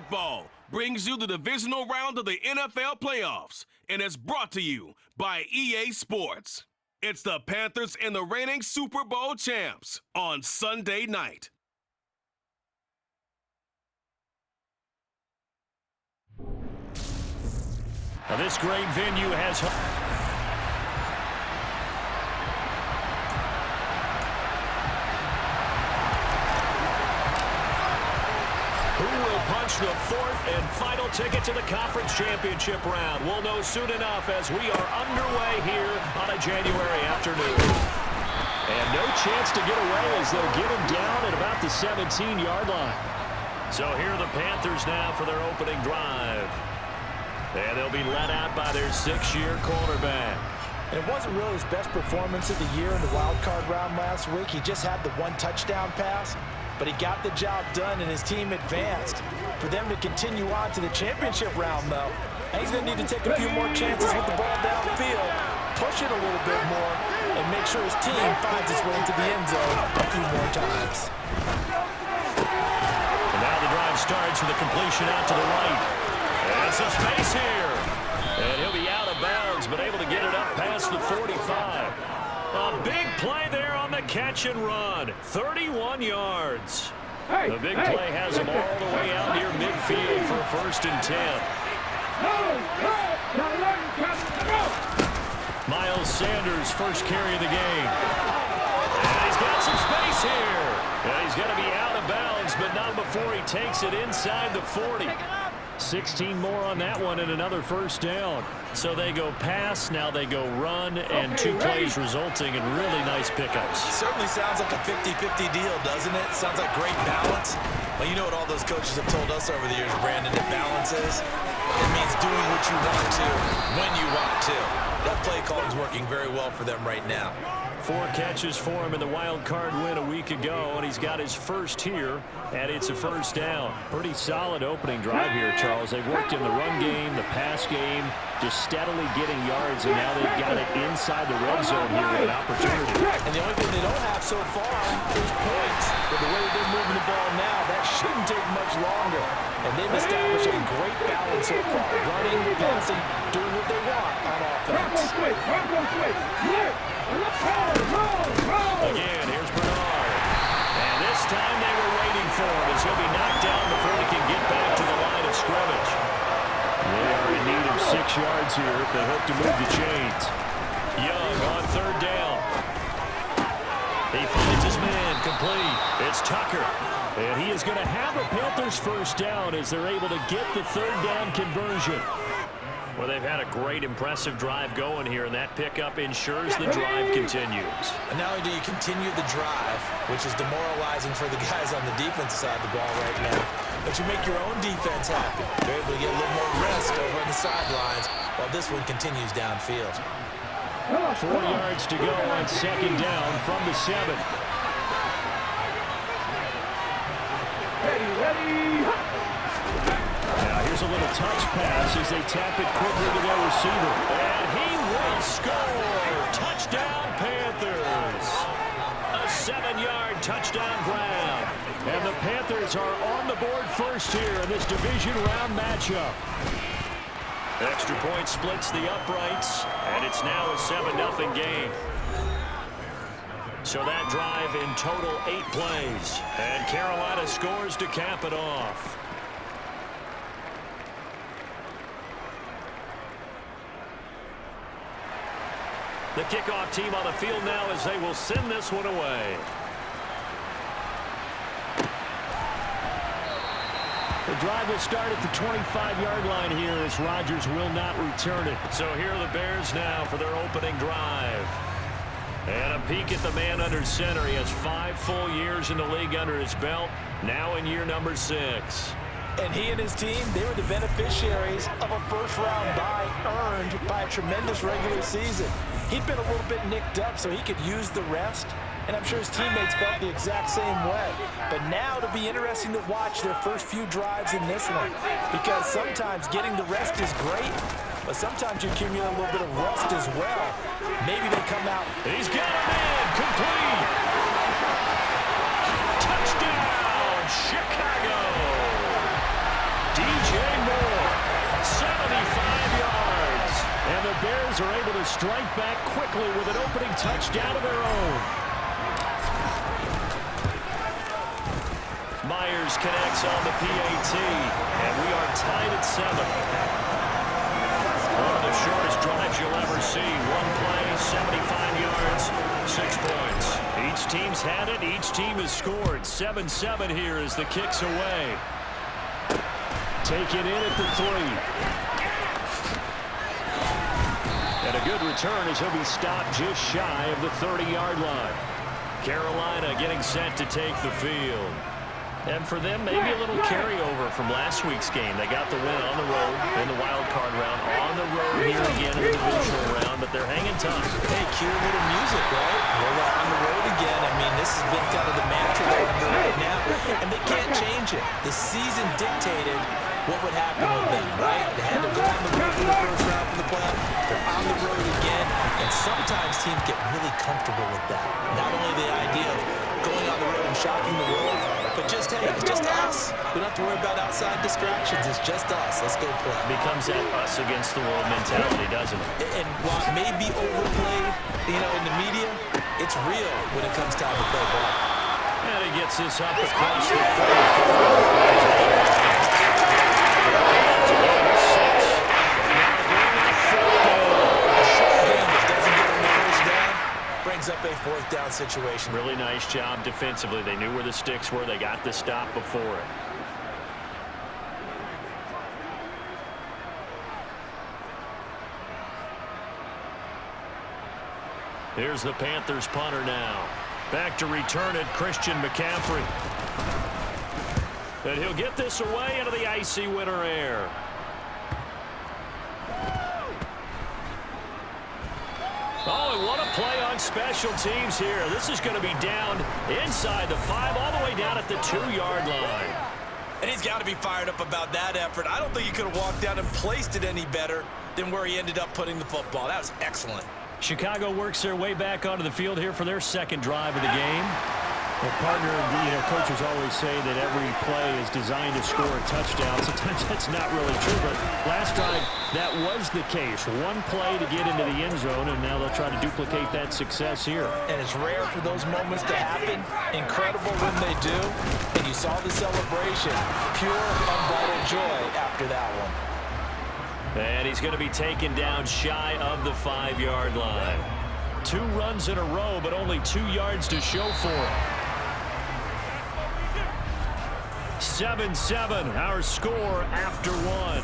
Football brings you the divisional round of the NFL playoffs and is brought to you by EA Sports. It's the Panthers and the reigning Super Bowl champs on Sunday night. Now this great venue has... Who will punch the fourth and final ticket to the conference championship round? We'll know soon enough as we are underway here on a January afternoon. And no chance to get away as they'll get him down at about the 17-yard line. So here are the Panthers now for their opening drive. And they'll be led out by their 6-year quarterback. And it wasn't really his best performance of the year in the wild card round last week. He just had the one touchdown pass, but he got the job done and his team advanced. For them to continue on to the championship round, though, and he's going to need to take a few more chances with the ball downfield, push it a little bit more, and make sure his team finds its way into the end zone a few more times. And now the drive starts with a completion out to the right. And some space here. And he'll be out of bounds, but able to get it up past the 45. A big play there on the catch and run. 31 yards. The big play has him all the way out near midfield for a 1st and 10. Miles Sanders, first carry of the game. And he's got some space here. And he's going to be out of bounds, but not before he takes it inside the 40. 16 more on that one and another 1st down. So they go pass, now they go run, and 2 plays resulting in really nice pickups. Certainly sounds like a 50-50 deal, doesn't it? Sounds like great balance. Well, you know what all those coaches have told us over the years, Brandon, that balance is? It means doing what you want to when you want to. That play calling is working very well for them right now. 4 catches for him in the wild card win a week ago, and he's got his first here, and it's a 1st down. Pretty solid opening drive here, Charles. They've worked in the run game, the pass game, just steadily getting yards, and now they've got it inside the red zone here with an opportunity. And the only thing they don't have so far is points. But the way they're moving the ball now, that shouldn't take much longer. And they've established a great balance so far. Running, passing, doing what they want on offense. Again, here's Bernard. And this time they were waiting for him as he'll be knocked down before he can get back to the line of scrimmage. They are in need of 6 yards here if they hope to move the chains. Young on 3rd down. He finds his man complete. It's Tucker. And he is going to have a Panthers 1st down as they're able to get the 3rd down conversion. Well, they've had a great, impressive drive going here, and that pickup ensures the drive continues. And not only do you continue the drive, which is demoralizing for the guys on the defensive side of the ball right now, but you make your own defense happy. They're able to get a little more rest over on the sidelines while this one continues downfield. 4 yards to go on 2nd down from the 7. Now here's a little touch pass as they tap it quickly to their receiver. And he will score! Touchdown, Panthers! A 7-yard touchdown grab. And the Panthers are on the board first here in this division round matchup. Extra point splits the uprights, and it's now a 7-0 game. So that drive in total 8 plays. And Carolina scores to cap it off. The kickoff team on the field now as they will send this one away. The drive will start at the 25-yard line here as Rodgers will not return it. So here are the Bears now for their opening drive. And a peek at the man under center. He has 5 full years in the league under his belt, now in year number 6. And he and his team, they were the beneficiaries of a 1st-round bye earned by a tremendous regular season. He'd been a little bit nicked up so he could use the rest, and I'm sure his teammates felt the exact same way. But now it'll be interesting to watch their first few drives in this one, because sometimes getting the rest is great, but sometimes you accumulate a little bit of rust as well. Maybe they come out. He's got him in, complete. Touchdown, Chicago. Moore, 75 yards. And the Bears are able to strike back quickly with an opening touchdown of their own. Myers connects on the PAT, and we are tied at 7. One of the shortest drives you'll ever see. One play, 75 yards, 6 points. Each team's had it. Each team has scored. 7-7 here as the kick's away. Taken in at the 3. And a good return as he'll be stopped just shy of the 30-yard line. Carolina getting set to take the field. And for them, maybe a little carryover from last week's game. They got the win on the road in the wild card round, on the road here again in the divisional round, but they're hanging tough. Hey, cue a little music, right? We're on the road again. I mean, this has been kind of the mantra they're under right now, and they can't change it. The season dictated what would happen with them, right? They had to go on the road for the first round for the playoff. They're on the road again, and sometimes teams get really comfortable with that. Not only the idea of going on the road and shocking the world, but just, hey, it's just us. We don't have to worry about outside distractions. It's just us. Let's go play. Becomes that us against the world mentality, doesn't it? And while it may be overplayed, in the media, it's real when it comes time to play ball. And he gets this up across the 44. Brings up a 4th down situation. Really nice job defensively. They knew where the sticks were. They got the stop before it. Here's the Panthers punter now. Back to return it, Christian McCaffrey. And he'll get this away into the icy winter air. Oh, and what a play on special teams here. This is going to be down inside the 5, all the way down at the 2-yard line. And he's got to be fired up about that effort. I don't think he could have walked down and placed it any better than where he ended up putting the football. That was excellent. Chicago works their way back onto the field here for their second drive of the game. Well, partner, coaches always say that every play is designed to score a touchdown. Sometimes that's not really true, but last drive, that was the case. One play to get into the end zone, and now they'll try to duplicate that success here. And it's rare for those moments to happen. Incredible when they do. And you saw the celebration. Pure, unbridled joy after that one. And he's going to be taken down shy of the 5-yard line. 2 runs in a row, but only 2 yards to show for it. 7-7, our score after 1.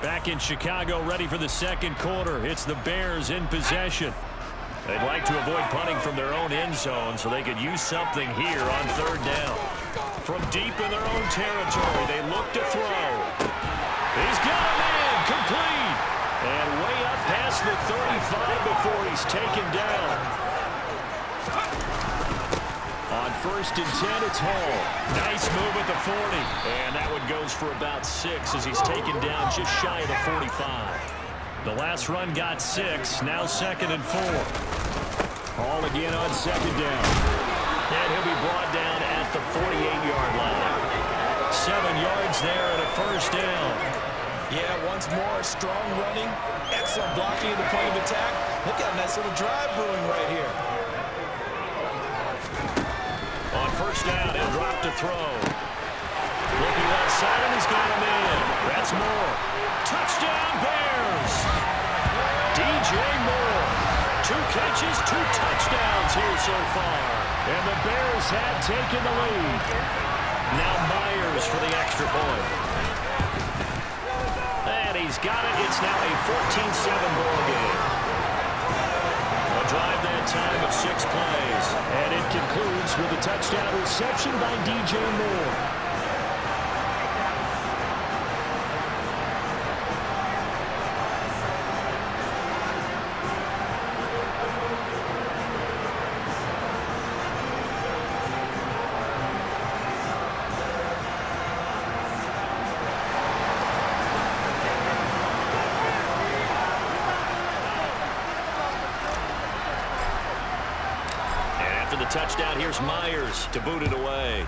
Back in Chicago, ready for the second quarter. It's the Bears in possession. They'd like to avoid punting from their own end zone so they could use something here on 3rd down. From deep in their own territory, they look to throw. He's got a man, complete. And way up past the 35 before he's taken down. On 1st and 10, it's Hall. Nice move at the 40. And that one goes for about 6 as he's taken down just shy of the 45. The last run got 6, now 2nd and 4. Hall again on 2nd down. And he'll be brought down at the 48-yard line. 7 yards there and a 1st down. Yeah, once more, strong running, excellent blocking at the point of attack. Look at a nice little drive brewing right here. On 1st down, he'll drop to throw. Looking left side, and he's got him in. That's Moore. Touchdown, Bears! DJ Moore. 2 catches, 2 touchdowns here so far. And the Bears have taken the lead. Now Myers for the extra point. And he's got it. It's now a 14-7 ball game. A drive that time of 6 plays. And it concludes with a touchdown reception by DJ Moore. Touchdown, here's Myers to boot it away.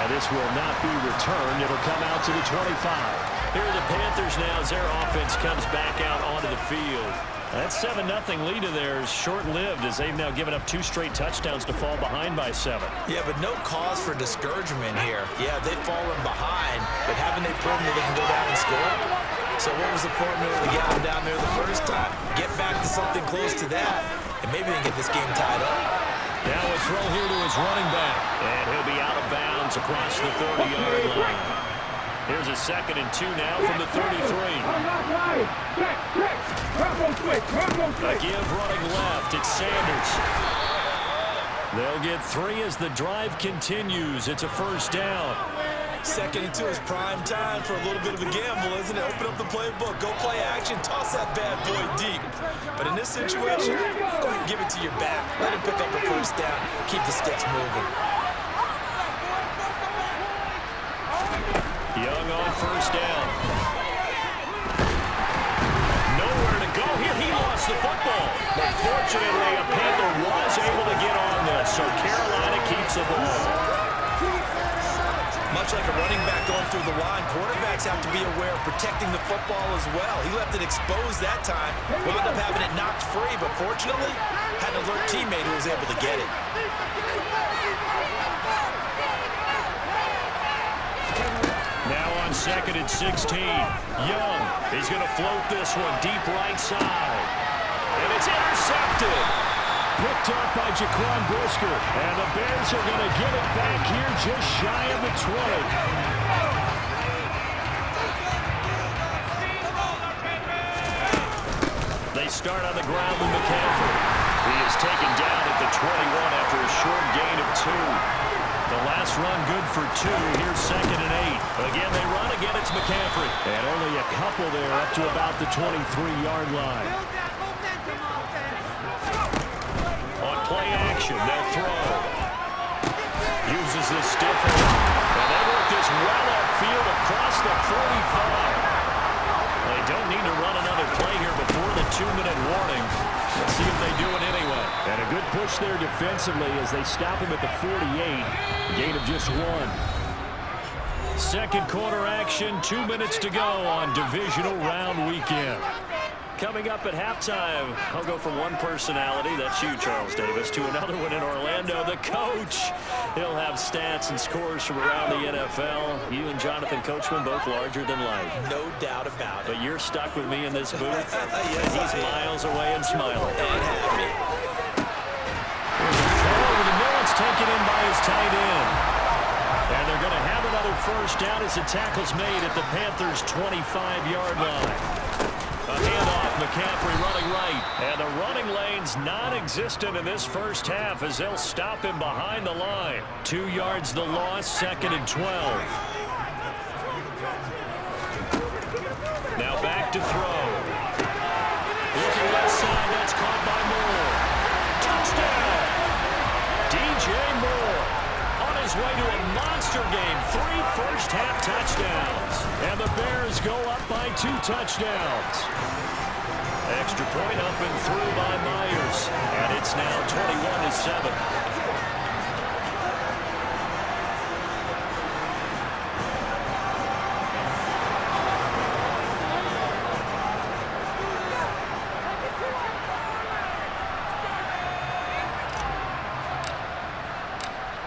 this will not be returned. It'll come out to the 25. Here are the Panthers now as their offense comes back out onto the field. That 7-0 lead of theirs short-lived as they've now given up 2 straight touchdowns to fall behind by 7. Yeah, but no cause for discouragement here. Yeah, they've fallen behind, but haven't they proven that they can go down and score? So what was the formula to get them down there the first time? Get back to something close to that, and maybe they can get this game tied up. Now a throw here to his running back, and he'll be out of bounds across the 30-yard line. Here's a 2nd and 2 now from the 33. A give running left. It's Sanders. They'll get 3 as the drive continues. It's a first down. 2nd and 2 is prime time for a little bit of a gamble, isn't it? Open up the playbook, go play action, toss that bad boy deep. But in this situation, go ahead and give it to your back. Let him pick up a first down. Keep the sticks moving. Young on first down. Nowhere to go here. He lost the football. But fortunately, a Panther was able to get on this, so Carolina keeps the ball. Much like a running back going through the line, quarterbacks have to be aware of protecting the football as well. He left it exposed that time, wound up having it knocked free, but fortunately, had an alert teammate who was able to get it. Now on 2nd and 16, Young is going to float this one deep right side. And it's intercepted. Picked up by Jaquan Brisker. And the Bears are going to get it back here just shy of the 20. They start on the ground with McCaffrey. He is taken down at the 21 after a short gain of 2. The last run good for 2. Here's 2nd and 8. Again, they run again. It's McCaffrey. And only a couple there up to about the 23-yard line. On play action, they'll throw. Uses this stiff arm. And they work this well upfield across the 45. They don't need to run another play here before the 2-minute warning. Let's see if they do it anyway. And a good push there defensively as they stop him at the 48. Gain of just 1. Second quarter action, 2 minutes to go on Divisional Round Weekend. Coming up at halftime, I'll go from one personality, that's you, Charles Davis, to another one in Orlando, the coach. He'll have stats and scores from around the NFL. You and Jonathan Coachman both larger than life. No doubt about it. But you're stuck with me in this booth. Yes, He's miles away and smiling. And happy. Throw over the middle, it's taken in by his tight end. And they're going to have another first down as the tackle's made at the Panthers' 25-yard line. A handoff, McCaffrey running right. And the running lane's non-existent in this first half as they'll stop him behind the line. 2 yards the loss, 2nd and 12. Now back to throw. Looking left side, that's caught by Moore. Touchdown! DJ Moore on his way to a monster game. 3 first-half touchdowns. And the Bears go up by 2 touchdowns. Extra point up and through by Myers. And it's now 21-7.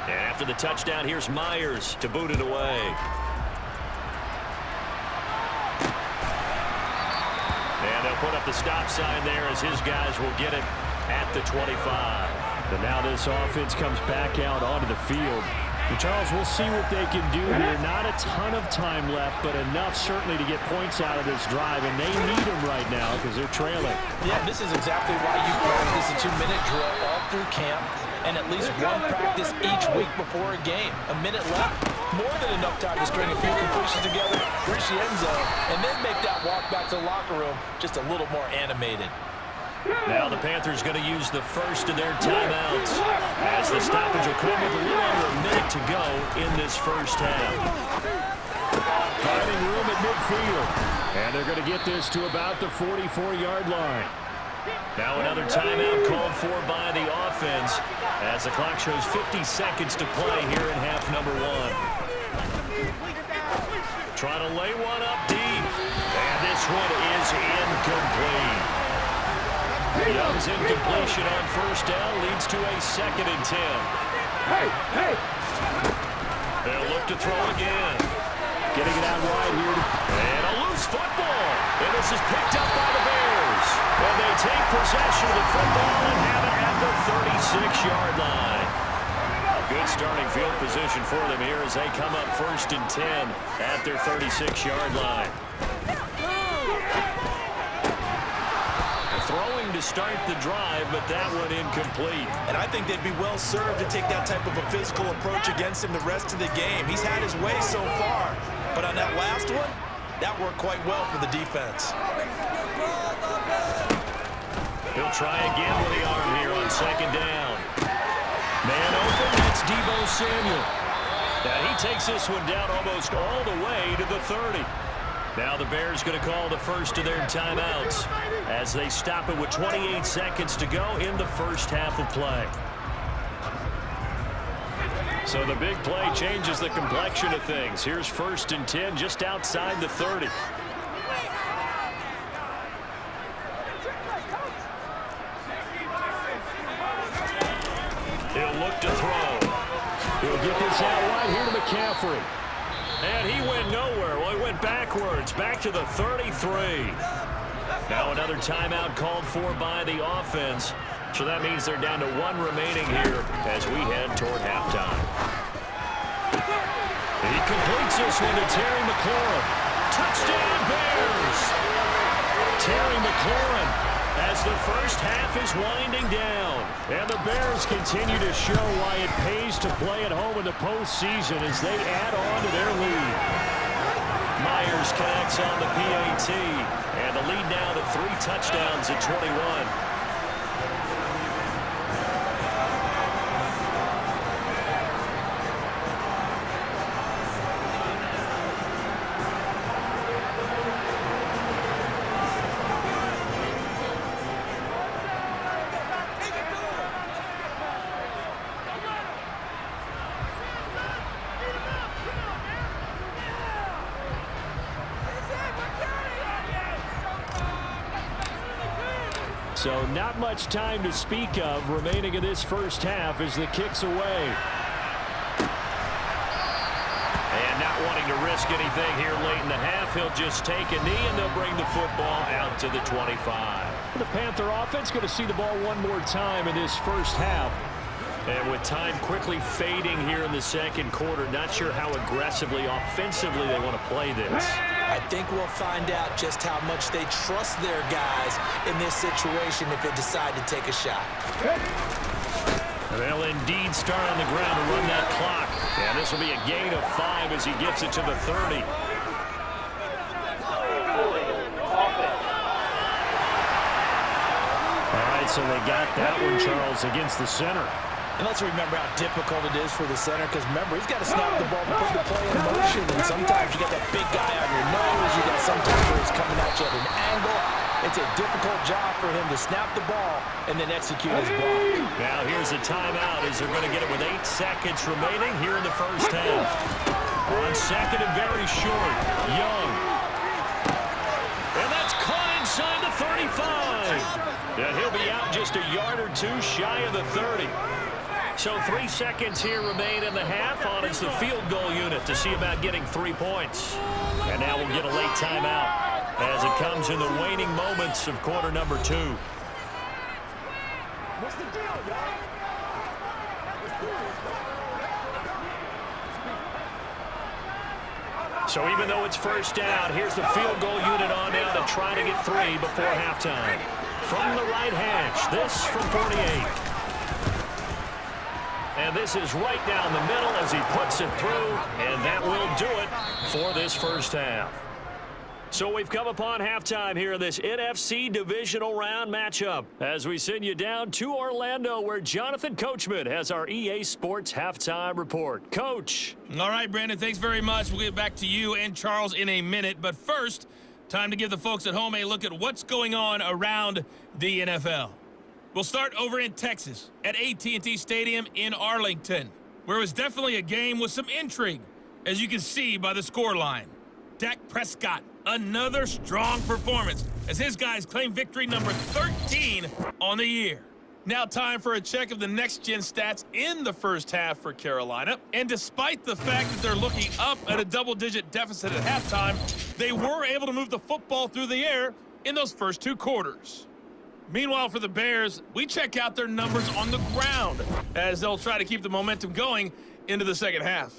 After the touchdown, here's Myers to boot it away. And they'll put up the stop sign there as his guys will get it at the 25. And now this offense comes back out onto the field. And Charles, we'll see what they can do here. Not a ton of time left, but enough certainly to get points out of this drive. And they need them right now because they're trailing. Yeah, this is exactly why you practice a 2-minute drill all through camp and at least one practice each week before a game. A minute left, more than enough time to string a few completions together, reach the end zone, and then make that walk back to the locker room just a little more animated. Now the Panthers going to use the first of their timeouts as the stoppage will come with a little under a minute to go in this first half. Finding room at midfield. And they're going to get this to about the 44-yard line. Now another timeout called for by the offense as the clock shows 50 seconds to play here in half number 1. Trying to lay one up deep. And this one is incomplete. Young's incompletion on first down leads to a 2nd and 10. They'll look to throw again. Getting it out wide here. And a loose football. And this is picked up by the Bears. And they take possession of the football and have it at the 36-yard line. Good starting field position for them here as they come up 1st and 10 at their 36-yard line. Throwing to start the drive, but that one incomplete. And I think they'd be well served to take that type of a physical approach against him the rest of the game. He's had his way so far, but on that last one, that worked quite well for the defense. He'll try again with the arm here on 2nd down. Man open, that's Deebo Samuel. Now he takes this one down almost all the way to the 30. Now the Bears going to call the first of their timeouts as they stop it with 28 seconds to go in the first half of play. So the big play changes the complexion of things. Here's 1st and 10 just outside the 30. He'll look to throw. He'll get this out wide here to McCaffrey. And he went nowhere. Well, he went backwards, back to the 33. Now another timeout called for by the offense. So that means they're down to 1 remaining here as we head toward halftime. He completes this one to Terry McLaurin. Touchdown, Bears! Terry McLaurin as the first half is winding down. And the Bears continue to show why it pays to play at home in the postseason as they add on to their lead. Myers connects on the PAT, and the lead now to 3 touchdowns at 21. So not much time to speak of remaining in this first half as the kick's away. And not wanting to risk anything here late in the half, he'll just take a knee and they'll bring the football out to the 25. The Panther offense going to see the ball one more time in this first half. And with time quickly fading here in the second quarter, not sure how aggressively, offensively they want to play this. I think we'll find out just how much they trust their guys in this situation if they decide to take a shot. They'll indeed start on the ground to run that clock. And this will be a gain of 5 as he gets it to the 30. All right, so they got that one, Charles, against the center. And let's remember how difficult it is for the center, because remember, he's got to snap the ball to put the play in motion, and sometimes you got that big guy on your nose, you got sometimes where he's coming at you at an angle. It's a difficult job for him to snap the ball and then execute his block. Now here's a timeout as they're going to get it with 8 seconds remaining here in the first half. On 2nd and very short, Young. And that's caught inside the 35. And he'll be out just a yard or 2 shy of the 30. So 3 seconds here remain in the half on is the field goal unit to see about getting 3 points. And now we'll get a late timeout as it comes in the waning moments of quarter number 2. What's the deal, y'all? So even though it's first down, here's the field goal unit on now to try to get 3 before halftime. From the right hash, this from 48. And this is right down the middle as he puts it through, and that will do it for this first half. So we've come upon halftime here in this NFC Divisional Round matchup as we send you down to Orlando where Jonathan Coachman has our EA Sports Halftime Report. Coach. All right, Brandon, thanks very much. We'll get back to you and Charles in a minute. But first, time to give the folks at home a look at what's going on around the NFL. We'll start over in Texas at AT&T Stadium in Arlington, where it was definitely a game with some intrigue. as you can see by the scoreline. Dak Prescott, another strong performance as his guys claim victory number 13 on the year. Now time for a check of the next-gen stats in the first half for Carolina. And despite the fact that they're looking up at a double-digit deficit at halftime, they were able to move the football through the air in those first 2 quarters. Meanwhile, for the Bears, we check out their numbers on the ground as they'll try to keep the momentum going into the second half.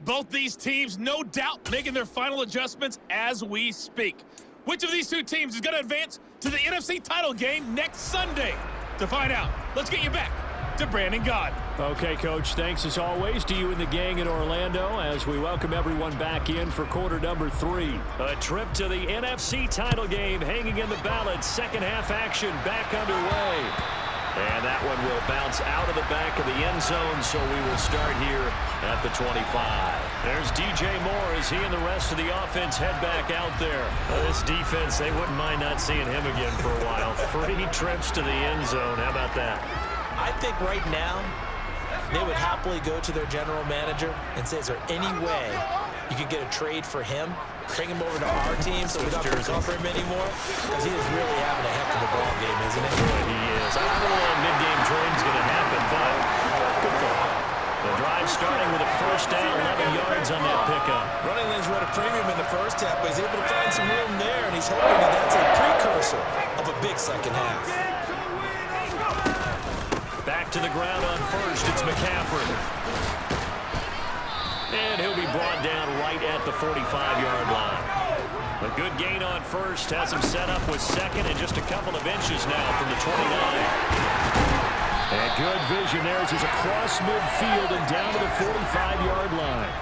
Both these teams, no doubt, making their final adjustments as we speak. Which of these 2 teams is going to advance to the NFC title game next Sunday? To find out, let's get you back to Brandon Gaudin. Okay, Coach, thanks as always to you and the gang in Orlando as we welcome everyone back in for quarter number 3. A trip to the NFC title game hanging in the balance. Second half action back underway. And that one will bounce out of the back of the end zone, so we will start here at the 25. There's DJ Moore as he and the rest of the offense head back out there. This defense, they wouldn't mind not seeing him again for a while. 3 trips to the end zone. How about that? I think right now they would happily go to their general manager and say, is there any way you could get a trade for him? Bring him over to our team so we don't have to cover him anymore? Because he is really having a heck of a ball game, isn't he? Boy, he is. I don't know when a mid-game trade's going to happen, but good for him. The drive starting with a first down, 11 yards on that pickup. Running lanes run a premium in the first half, but he's able to find some room there, and he's hoping that that's a precursor of a big second half. Back to the ground on first, it's McCaffrey. And he'll be brought down right at the 45-yard line. A good gain on first has him set up with second and just a couple of inches now from the 29. And good vision there as he's across midfield and down to the 45-yard line.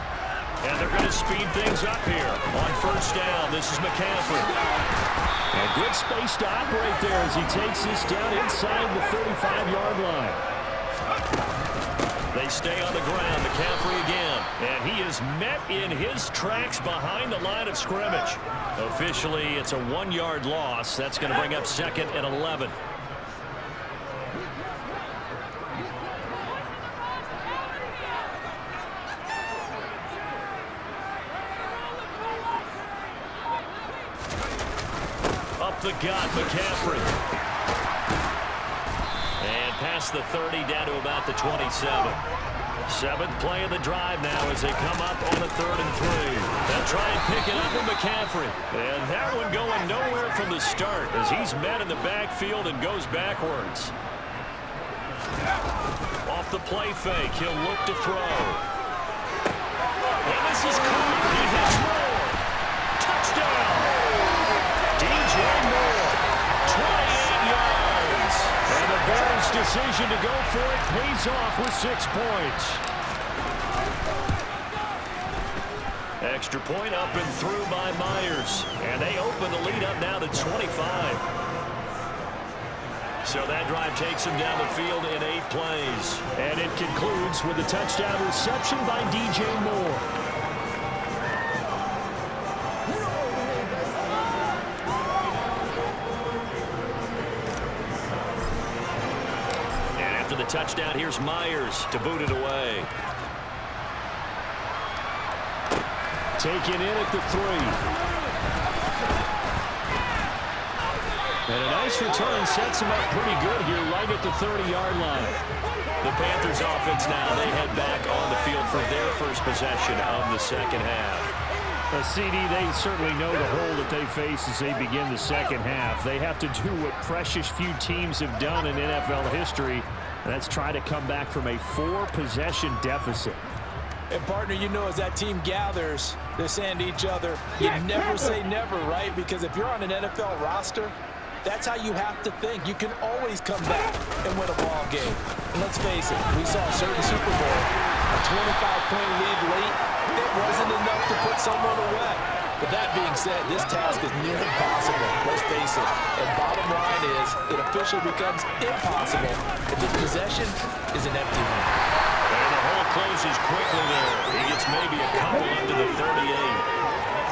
And they're going to speed things up here on first down. This is McCaffrey. And good space to operate there as he takes this down inside the 35-yard line. They stay on the ground. McCaffrey again. And he is met in his tracks behind the line of scrimmage. Officially, it's a 1-yard loss. That's going to bring up 2nd and 11. Up the gut, McCaffrey. And past the 30 down to about the 27. 7th play of the drive now as they come up on a 3rd and 3. They'll try and pick it up with McCaffrey. And that one going nowhere from the start as he's met in the backfield and goes backwards. Off the play fake, he'll look to throw. And this is caught. He hits Moore. Touchdown. DJ Moore, 28 yards. And the Bears' decision to go for it pays off with 6 points. Extra point up and through by Myers. And they open the lead up now to 25. So that drive takes him down the field in 8 plays. And it concludes with a touchdown reception by DJ Moore. And after the touchdown, here's Myers to boot it away. Taken in at the 3. And a nice return sets him up pretty good here right at the 30-yard line. The Panthers offense now, they head back on the field for their first possession of the second half. CD, they certainly know the hole that they face as they begin the second half. They have to do what precious few teams have done in NFL history, and that's try to come back from a 4-possession deficit. And, partner, you know, as that team gathers, they're saying to each other, you never say never, right? Because if you're on an NFL roster, that's how you have to think. You can always come back and win a ball game. And let's face it, we saw a certain Super Bowl, a 25-point lead late. It wasn't enough to put someone away. But that being said, this task is near impossible. Let's face it. And bottom line is, it officially becomes impossible if this possession is an empty one. And the hole closes quickly there. He gets maybe a couple into the 38.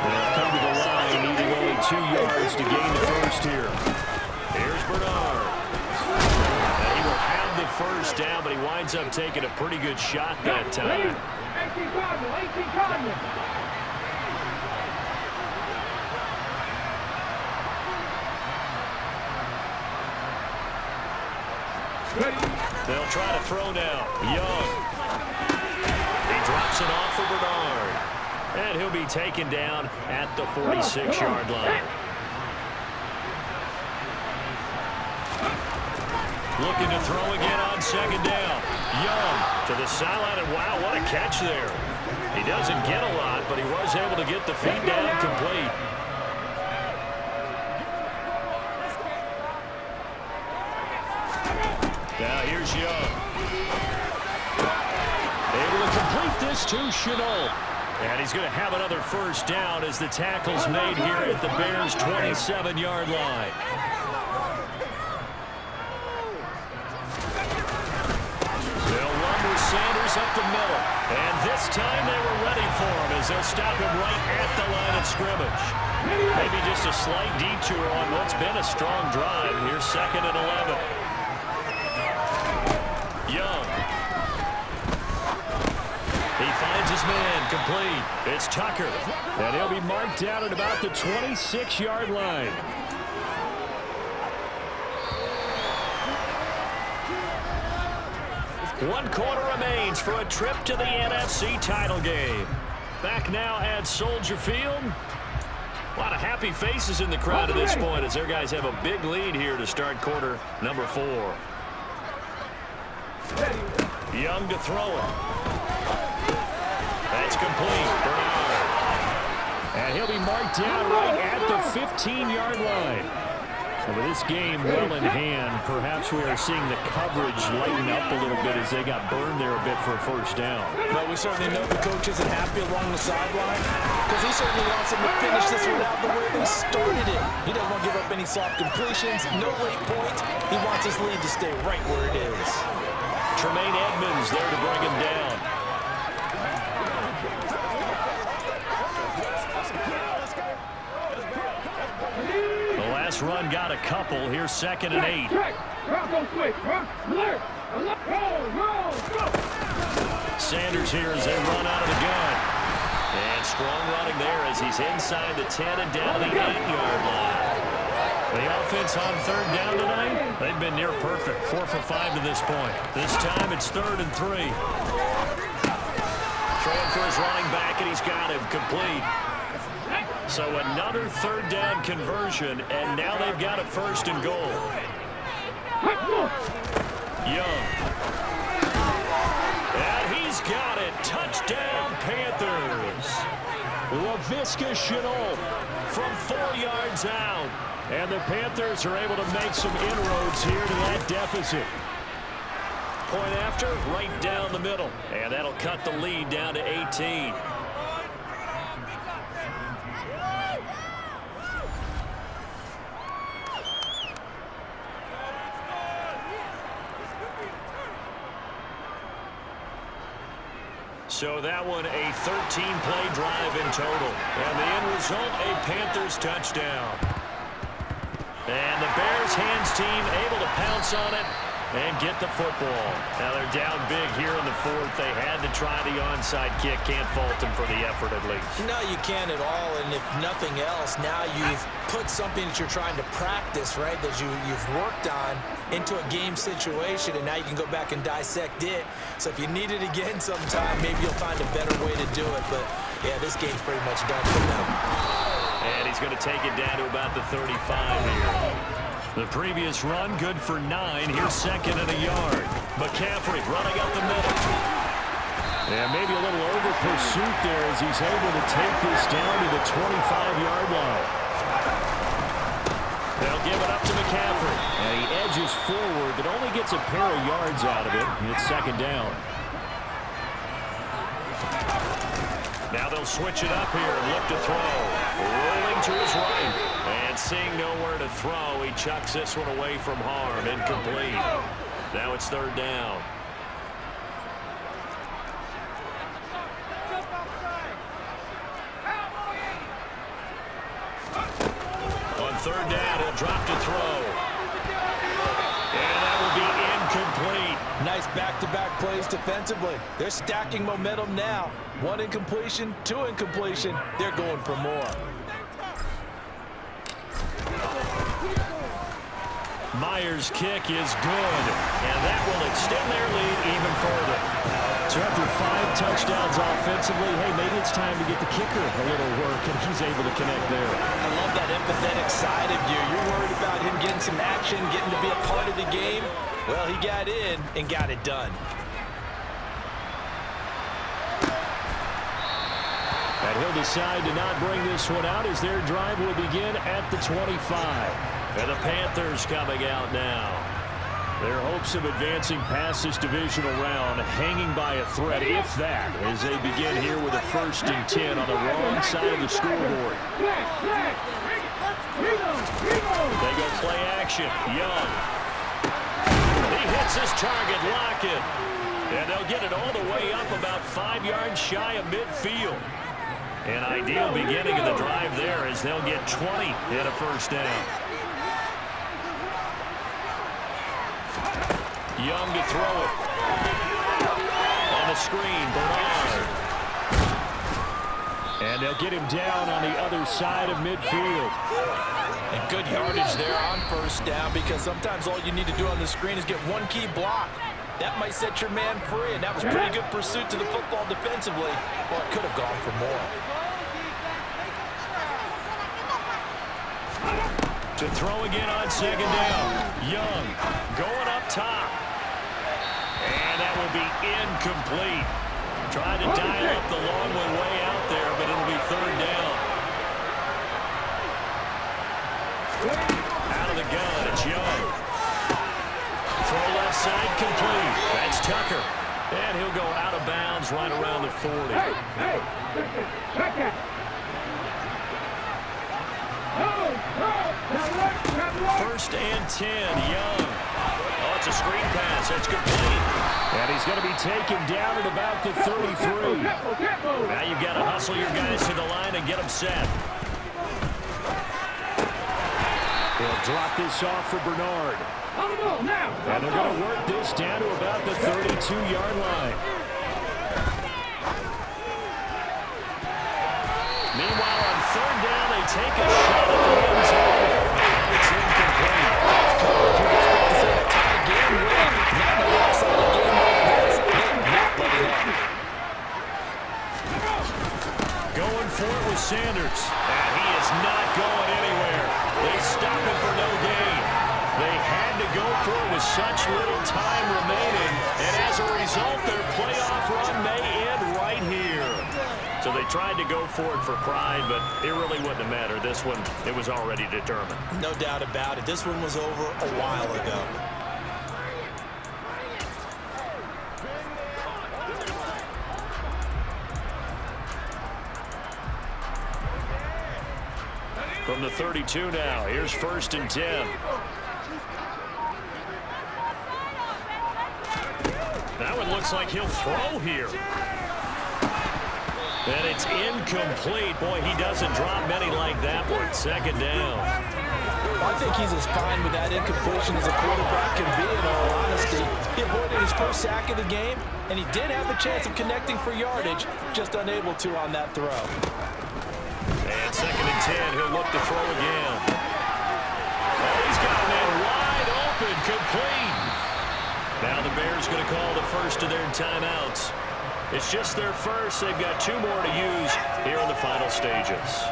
They'll come to the line, needing only 2 yards to gain the first here. Here's Bernard. And he will have the first down, but he winds up taking a pretty good shot that time. They'll try to throw now. Young. He drops it off for Bernard. And he'll be taken down at the 46-yard line. Looking to throw again on second down. Young to the sideline, and wow, what a catch there. He doesn't get a lot, but he was able to get the feet down complete. Now here's Young. Able to complete this to Chenault. And he's going to have another first down as the tackle's made here at the Bears' 27-yard line. They'll run with Sanders up the middle. And this time they were ready for him as they'll stop him right at the line of scrimmage. Maybe just a slight detour on what's been a strong drive. Here's 2nd and 11. Young. He finds his man complete. It's Tucker. And he'll be marked down at about the 26-yard line. One quarter remains for a trip to the NFC title game. Back now at Soldier Field. A lot of happy faces in the crowd at this point as their guys have a big lead here to start quarter number 4. Young to throw it. That's complete. Bernard. And he'll be marked down right at the 15-yard line. So with this game well in hand, perhaps we are seeing the coverage lighten up a little bit as they got burned there a bit for a first down. But we certainly know the coach isn't happy along the sideline because he certainly wants them to finish this one out the way they started it. He doesn't want to give up any soft completions, no late points. He wants his lead to stay right where it is. Tremaine Edmonds there to bring him down. The last run got a couple. Here's 2nd and 8. Sanders here as they run out of the gun. And strong running there as he's inside the 10 and down the 8-yard line. The offense on 3rd down tonight, they've been near perfect. 4 for 5 to this point. This time it's 3rd and 3. Throwing for his running back, and he's got him complete. So another 3rd down conversion, and now they've got a 1st and goal. Young. And he's got it. Touchdown, Panthers. Laviska Chenault from 4 yards out. And the Panthers are able to make some inroads here to that deficit. Point after, right down the middle. And that'll cut the lead down to 18. So that one, a 13-play drive in total. And the end result, a Panthers touchdown. And the Bears hands team able to pounce on it and get the football. Now they're down big here in the 4th. They had to try the onside kick. Can't fault them for the effort at least. No, you can't at all. And if nothing else, now you've put something that you're trying to practice, right, that you've worked on into a game situation, and now you can go back and dissect it. So if you need it again sometime, maybe you'll find a better way to do it. But, yeah, this game's pretty much done for them. And he's going to take it down to about the 35 here. The previous run, good for 9. Here's 2nd and a yard. McCaffrey running up the middle. And maybe a little over pursuit there as he's able to take this down to the 25-yard line. They'll give it up to McCaffrey. And he edges forward, but only gets a pair of yards out of it. And it's 2nd down. Now they'll switch it up here and look to throw. Rolling to his right. And seeing nowhere to throw, he chucks this one away from harm. Incomplete. Now it's 3rd down. On 3rd down, he'll drop to throw. And that will be incomplete. Nice back-to-back plays defensively. They're stacking momentum now. 1 incompletion, 2 incompletion. They're going for more. Myers' kick is good, and that will extend their lead even further. So after 5 touchdowns offensively, hey, maybe it's time to get the kicker a little work, and he's able to connect there. I love that empathetic side of you. You're worried about him getting some action, getting to be a part of the game. Well, he got in and got it done. And he'll decide to not bring this one out as their drive will begin at the 25. And the Panthers coming out now. Their hopes of advancing past this divisional round hanging by a thread, if that, as they begin here with a 1st and 10 on the wrong side of the scoreboard. They go play action. Young. He hits his target, Lockett. And they'll get it all the way up about 5 yards shy of midfield. An ideal beginning of the drive there as they'll get 20 and a 1st down. Young to throw it. On the screen, Bernard. And they'll get him down on the other side of midfield. And good yardage there on 1st down, because sometimes all you need to do on the screen is get 1 key block. That might set your man free, and that was pretty good pursuit to the football defensively. Well, it could have gone for more. To throw again on 2nd down. Young going up top. And that will be incomplete. Trying to dial up the long one way out there, but it'll be 3rd down. Out of the gun, it's Young. Throw left side complete. That's Tucker. And he'll go out of bounds right around the 40. First and 10, Young. Oh, it's a screen pass. That's complete. And he's going to be taken down at about the 33. Now you've got to hustle your guys to the line and get them set. He'll drop this off for Bernard. And they're going to work this down to about the 32-yard line. Meanwhile, on 3rd down, they take a shot at the end zone. It's incomplete. Coach, you expect to say a tie game win. Not a lopsided game like this. They're not letting up. Going for it with Sanders. And he is not going anywhere. They stop him for no gain. They had to go for it with such little time remaining. And as a result, their playoff run may end right here. So they tried to go for it for pride, but it really wouldn't have mattered. This one, it was already determined. No doubt about it. This one was over a while ago. From the 32 now, here's 1st and 10. That one looks like he'll throw here. And it's incomplete. Boy, he doesn't drop many like that one. 2nd down. I think he's as fine with that incompletion as a quarterback can be, in all honesty. He avoided his 1st sack of the game, and he did have a chance of connecting for yardage, just unable to on that throw. And 2nd and 10, he'll look to throw again. Oh, he's got a man wide open, complete. Now the Bears going to call the first of their timeouts. It's just their first. They've got 2 more to use here in the final stages.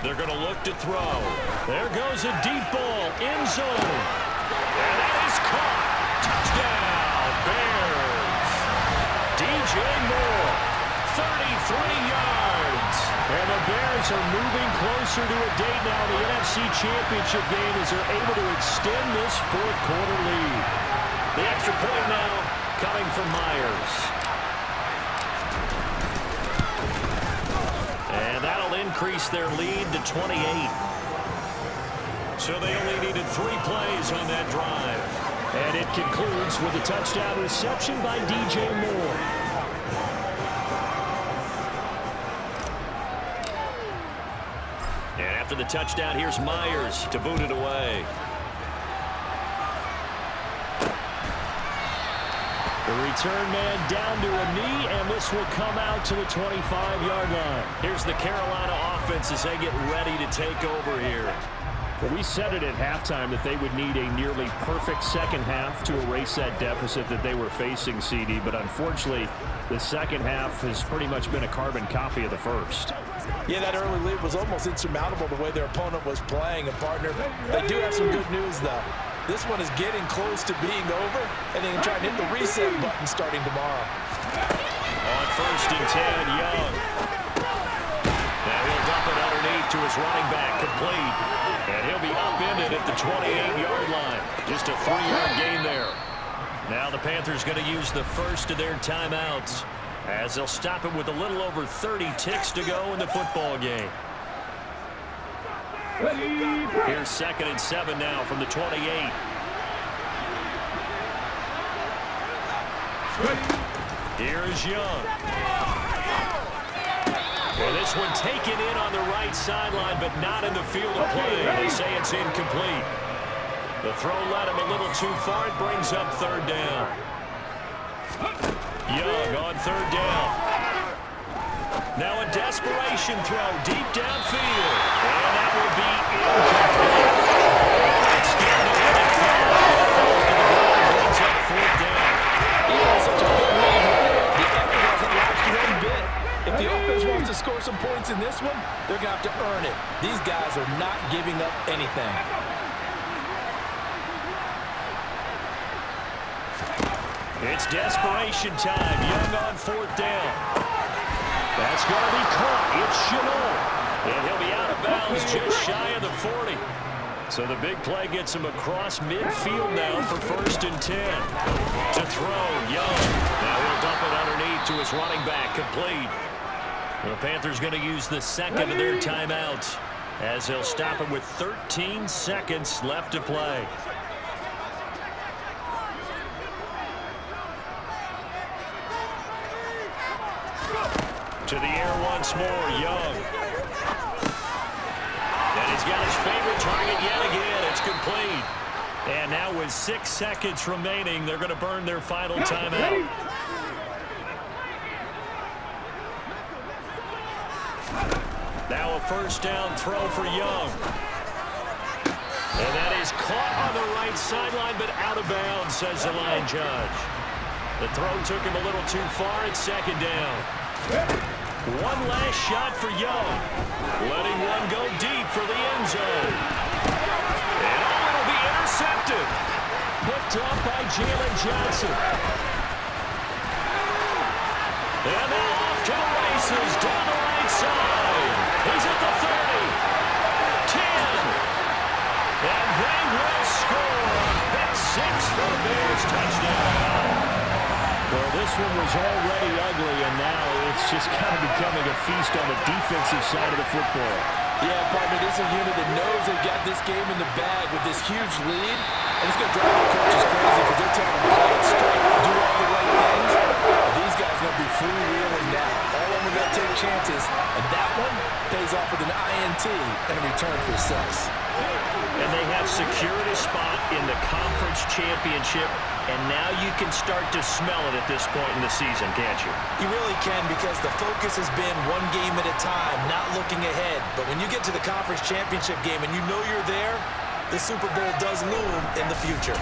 They're going to look to throw. There goes a deep ball, end zone. And that is caught. Touchdown, Bears. DJ Moore, 33 yards. And the Bears are moving closer to a date now in the NFC Championship game as they're able to extend this 4th quarter lead. The extra point now coming from Myers. And that'll increase their lead to 28. So they only needed 3 plays on that drive. And it concludes with a touchdown reception by DJ Moore. And after the touchdown, here's Myers to boot it away. return man down to a knee, and this will come out to the 25-yard line. Here's the Carolina offense as they get ready to take over here. Well, we said it at halftime that they would need a nearly perfect second half to erase that deficit that they were facing, CD, but unfortunately, the second half has pretty much been a carbon copy of the first. Yeah, that early lead was almost insurmountable the way their opponent was playing. And, partner, they do have some good news, though. This one is getting close to being over, and they can try and hit the reset button starting tomorrow. On 1st and 10, Young. Now he'll dump it underneath to his running back, complete. And he'll be upended at the 28-yard line. Just a 3-yard gain there. Now the Panthers going to use the first of their timeouts as they'll stop it with a little over 30 ticks to go in the football game. Here's 2nd and 7 now from the 28. Here's Young. And this one taken in on the right sideline, but not in the field of play. They say it's incomplete. The throw led him a little too far. It brings up 3rd down. Young on 3rd down. Now a desperation throw deep downfield. And that will be incomplete. It's down to 1-5. Brings up 4th down. Even with such a big lead, the effort hasn't lapsed one bit. If the offense wants to score some points in this one, they're going to have to earn it. These guys are not giving up anything. It's desperation time. Young on 4th down. That's going to be caught. It's Chanel. And he'll be out of bounds just shy of the 40. So the big play gets him across midfield now for 1st and 10. To throw, Young. Now he'll dump it underneath to his running back, complete. The Panthers going to use the second of their timeouts as they'll stop it with 13 seconds left to play. To the air once more, Young. And he's got his favorite target yet again. It's complete. And now with 6 seconds remaining, they're going to burn their final timeout. Now a 1st down throw for Young. And that is caught on the right sideline, but out of bounds, says the line judge. The throw took him a little too far at 2nd down. One last shot for Young. Letting one go deep for the end zone. And it'll be intercepted. Picked up by Jalen Johnson. And now off to the races down the right side. He's at the 30. 10. And they will score. That's 6 for the Bears. Touchdown. Well, this one was already ugly, and now it's just kind of becoming a feast on the defensive side of the football. Yeah, partner, this is a unit that knows they've got this game in the bag with this huge lead. And it's going to drive their coaches crazy because they're telling them to play it straight, do all the right things. But these guys are going to be freewheeling now. All of them are going to take chances. And that one pays off with an INT and a return for 6. And they have secured a spot in the conference championship, and now you can start to smell it at this point in the season, can't you? You really can, because the focus has been one game at a time, not looking ahead. But when you get to the conference championship game and you know you're there, the Super Bowl does loom in the future.